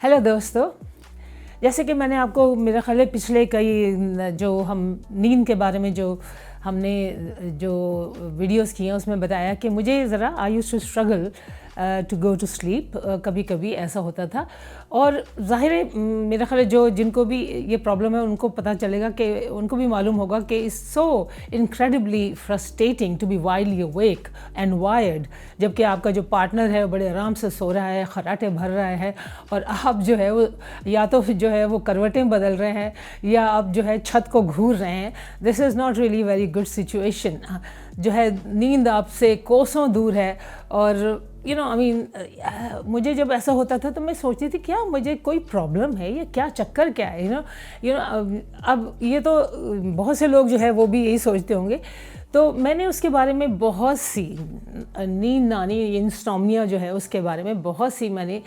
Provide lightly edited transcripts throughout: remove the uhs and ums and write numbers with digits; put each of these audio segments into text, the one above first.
Hello दोस्तों, जैसे कि मैंने आपको मेरा ख्याल है पिछले कई जो हम नींद के बारे में जो हमने जो वीडियोस किए हैं उसमें बताया कि मुझे ज़रा I used to struggle to go to sleep. कभी कभी ऐसा होता था और ज़ाहिर है मेरा ख्याल है जो जिनको भी ये प्रॉब्लम है उनको पता चलेगा कि उनको भी मालूम होगा कि it's so incredibly frustrating to be wildly awake and wired, जबकि आपका जो पार्टनर है बड़े आराम से सो रहा है, खर्राटे भर रहा है और आप जो है वो या तो जो है वो करवटें बदल रहे हैं या आप जो है छत को घूर रहे हैं। This is not really very good situation. जो है नींद आपसे कोसों दूर है और मुझे जब ऐसा होता था तो मैं सोचती थी क्या मुझे कोई प्रॉब्लम है, ये क्या चक्कर क्या है। अब ये तो बहुत से लोग जो है वो भी यही सोचते होंगे। तो मैंने उसके बारे में बहुत सी नींद ना आनी, इंसोम्निया जो है उसके बारे में बहुत सी मैंने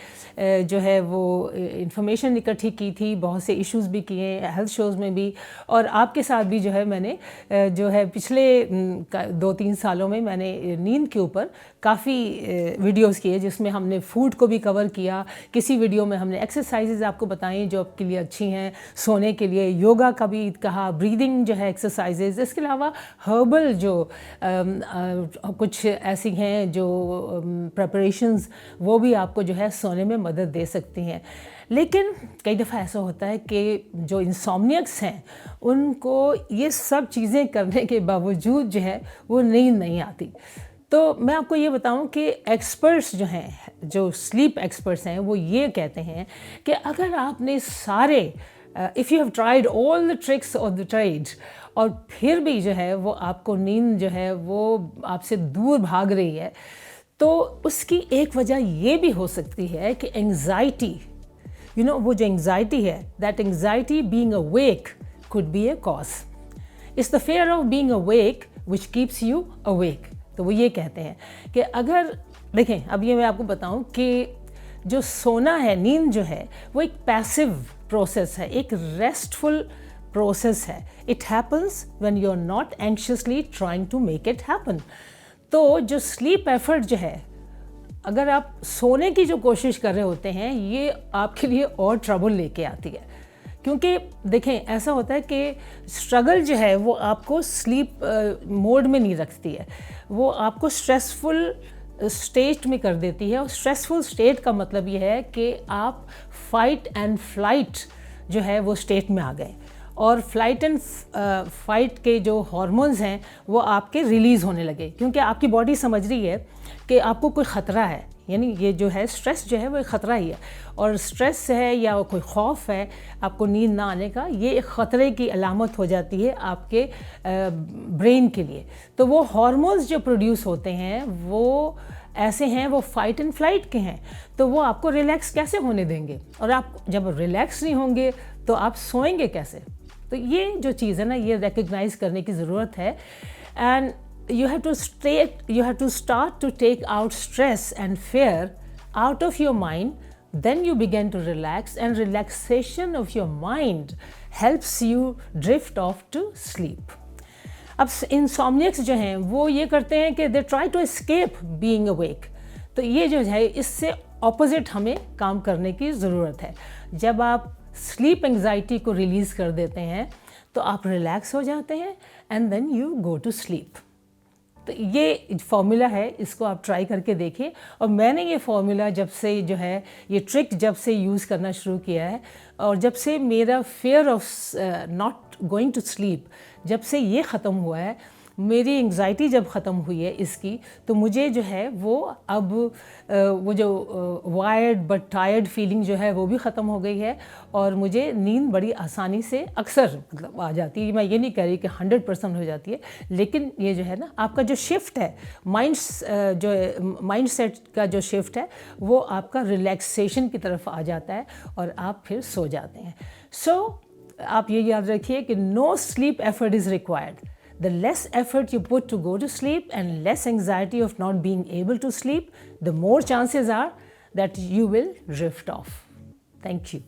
जो है वो इंफॉर्मेशन इकट्ठी की थी, बहुत से इश्यूज़ भी किए हेल्थ शोज़ में भी, और आपके साथ भी जो है मैंने जो है पिछले 2-3 सालों में मैंने नींद के ऊपर काफ़ी वीडियोस किए जिसमें हमने फूड को भी कवर किया। किसी वीडियो में हमने एक्सरसाइजेज आपको बताई जो आपके लिए अच्छी हैं सोने के लिए, योगा का भी कहा, ब्रीदिंग जो है एक्सरसाइजेज, इसके अलावा हर्बल जो कुछ ऐसी हैं जो प्रिपरेशंस वो भी आपको जो है सोने में मदद दे सकती हैं। लेकिन कई दफ़ा ऐसा होता है कि जो इंसोम्नियक्स हैं उनको ये सब चीज़ें करने के बावजूद जो है वो नींद नहीं आती। तो मैं आपको ये बताऊं कि एक्सपर्ट्स जो हैं, जो स्लीप एक्सपर्ट्स हैं, वो ये कहते हैं कि अगर आपने सारे if you have tried all the tricks of the trade और फिर भी जो है वो आपको नींद जो है वो आपसे दूर भाग रही है, तो उसकी एक वजह ये भी हो सकती है कि एंग्जाइटी, वो जो एंग्जाइटी है, that anxiety being awake could be A cause. It's the fear of being awake which keeps you awake. तो वो ये कहते हैं कि अगर देखें, अब ये मैं आपको बताऊं कि जो सोना है, नींद जो है वो एक पैसिव प्रोसेस है, एक रेस्टफुल प्रोसेस है। It happens when you are not anxiously trying to make it happen. तो जो स्लीप एफर्ट जो है, अगर आप सोने की जो कोशिश कर रहे होते हैं, ये आपके लिए और ट्रबल लेके आती है। क्योंकि देखें ऐसा होता है कि स्ट्रगल जो है वो आपको स्लीप मोड में नहीं रखती है, वो आपको स्ट्रेसफुल स्टेट में कर देती है। और स्ट्रेसफुल स्टेट का मतलब ये है कि आप फाइट एंड फ्लाइट जो है वो स्टेट में आ गए और फ्लाइट एंड फाइट के जो हार्मोन्स हैं वो आपके रिलीज़ होने लगे, क्योंकि आपकी बॉडी समझ रही है कि आपको कोई ख़तरा है। यानी ये जो है स्ट्रेस जो है वो एक ख़तरा ही है, और स्ट्रेस है या कोई खौफ है आपको नींद ना आने का, ये एक ख़तरे की अलामत हो जाती है आपके ब्रेन के लिए। तो वो हार्मोन्स जो प्रोड्यूस होते हैं वो ऐसे हैं, वो फाइट एंड फ्लाइट के हैं, तो वो आपको रिलैक्स कैसे होने देंगे, और आप जब रिलैक्स नहीं होंगे तो आप सोएंगे कैसे। तो ये जो चीज़ है ना, ये रिकग्नाइज करने की ज़रूरत है। And you have to start to take out stress and fear out of your mind, then you begin to relax, and relaxation of your mind helps you drift off to sleep. अब insomniacs जो हैं वो ये करते हैं कि they try to escape being awake। तो ये जो है इससे ऑपोजिट हमें काम करने की ज़रूरत है। जब आप स्लीप एंग्जाइटी को रिलीज़ कर देते हैं तो आप रिलैक्स हो जाते हैं and then you go to sleep. तो ये फॉर्मूला है, इसको आप ट्राई करके देखिए। और मैंने ये फॉर्मूला जब से जो है ये ट्रिक जब से यूज़ करना शुरू किया है, और जब से मेरा fear of not going to sleep जब से ये ख़त्म हुआ है, मेरी एंग्जाइटी जब ख़त्म हुई है इसकी, तो मुझे जो है वो अब वो जो वायर्ड बट टायर्ड फीलिंग जो है वो भी ख़त्म हो गई है, और मुझे नींद बड़ी आसानी से अक्सर मतलब आ जाती है। मैं ये नहीं कह रही कि 100% हो जाती है, लेकिन ये जो है ना आपका जो शिफ्ट है माइंड सेट का जो शिफ्ट है वो आपका रिलैक्सेशन की तरफ आ जाता है और आप फिर सो जाते हैं। सो आप ये याद रखिए कि no sleep effort is required. The less effort you put to go to sleep and less anxiety of not being able to sleep, the more chances are that you will drift off. Thank you.